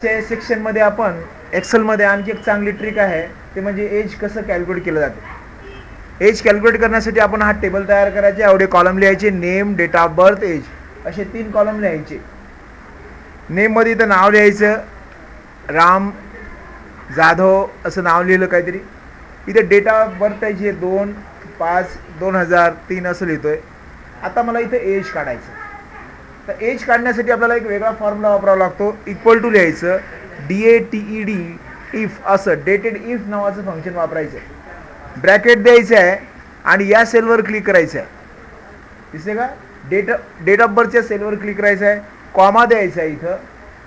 सेक्शनमध्ये आपण एक्सेलमध्ये आणखी एक चांगली ट्रिक आहे ते म्हणजे एज कसं कॅल्क्युलेट केलं जाते. एज कॅल्क्युलेट करण्यासाठी आपण हा टेबल तयार करायचे, एवढे कॉलम लिहायचे, name, date of birth, age असे 3 कॉलम लिहायचे. नेममध्ये इथं नाव लिहायचं, राम जाधव असं नाव लिहिलं काहीतरी. इथे डेट ऑफ बर्थ यायची 2/5/2003 असं लिहितोय. आता मला इथं एज काढायचं. तर एज काढण्यासाठी आपल्याला एक वेगळा फॉर्म्युला वापरावा लागतो. इक्वल टू लिहायचं DATED इफ, असं डेटेड इफ नावाचं फंक्शन वापरायचं. ब्रॅकेट द्यायचं आहे आणि या सेलवर क्लिक करायचं आहे. दिसते का? डेट ऑफ बर्थच्या सेलवर क्लिक करायचं आहे, कॉमा द्यायचा आहे, इथं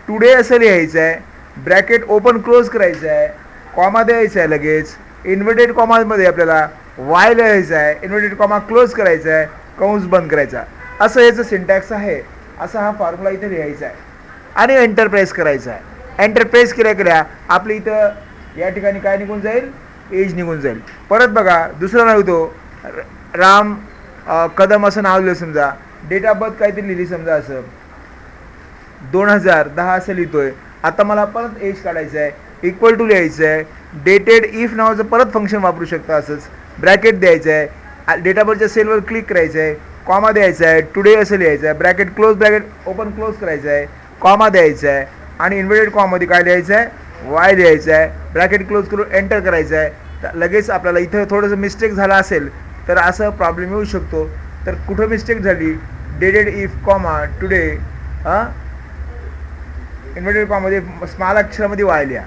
टुडे असं लिहायचं आहे, ब्रॅकेट ओपन क्लोज करायचं आहे, कॉमा द्यायचा आहे, लगेच इन्व्हर्टेड कॉमामध्ये आपल्याला वाय लिहायचं आहे, इन्व्हर्टेड कॉमा क्लोज करायचा आहे, कंस बंद करायचा. असं याचं सिंटॅक्स आहे. असा हा फॉर्म्युला इथे लिहायचा आहे आणि एंटर प्रेस करायचा आहे. एंटर प्रेस केल्या आपली इथं या ठिकाणी काय निघून जाईल, एज निघून जाईल. परत बघा, दुसरं नाव तो राम कदम असं नाव लिहिलं समजा, डेट ऑफ बर्थ काहीतरी लिहिली समजा, असं 2010 असं लिहितोय. आता मला परत एज काढायचं आहे, इक्वल टू लिहायचं आहे, डेटेड इफ नावाचं परत फंक्शन वापरू शकता. असंच ब्रॅकेट द्यायचं आहे, डेट ऑफ बर्थच्या सेलवर क्लिक करायचं आहे, कॉमा द्यायचा आहे, टुडे असं लिहायचं आहे, bracket close, bracket open close करायचं आहे, कॉमा द्यायचा आहे आणि इन्व्हर्टेड कॉमामध्ये काय लिहायचं आहे, वाय लिहायचं आहे, ब्रॅकेट क्लोज करून एंटर करायचं आहे. तर लगेच आपल्याला इथं थोडंसं मिस्टेक झाला असेल तर असं प्रॉब्लेम येऊ शकतो. तर कुठं मिस्टेक झाली, dated if comma today inverted कॉमामध्ये स्मॉल अक्षरामध्ये वाय लिहा.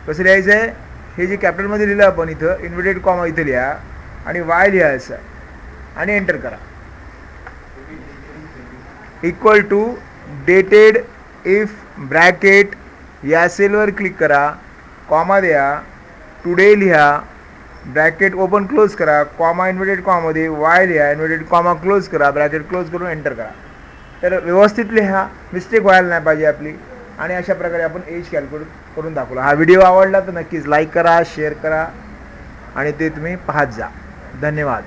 कसं लिहायचं आहे, हे जे कॅपिटलमध्ये लिहिलं आपण इथं इन्व्हर्टेड कॉमा इथं लिहा आणि वाय लिहायचं आणि एंटर करा. Equal to dated if bracket या सेलवर क्लिक करा, कॉमा द्या, टुडे लिहा, ब्रॅकेट ओपन क्लोज करा, कॉमा इन्व्हर्टेड कॉमामध्ये वाय लिहा, इन्व्हर्टेड कॉमा क्लोज करा, ब्रॅकेट क्लोज करून एंटर करा. तर व्यवस्थित लिहा, मिस्टेक व्हायला नाही पाहिजे आपली. आणि अशा प्रकारे आपण एज कॅल्क्युलेट करून दाखवला. हा व्हिडिओ आवडला तर नक्कीच लाईक करा, शेअर करा आणि ते तुम्ही पाहत जा. धन्यवाद.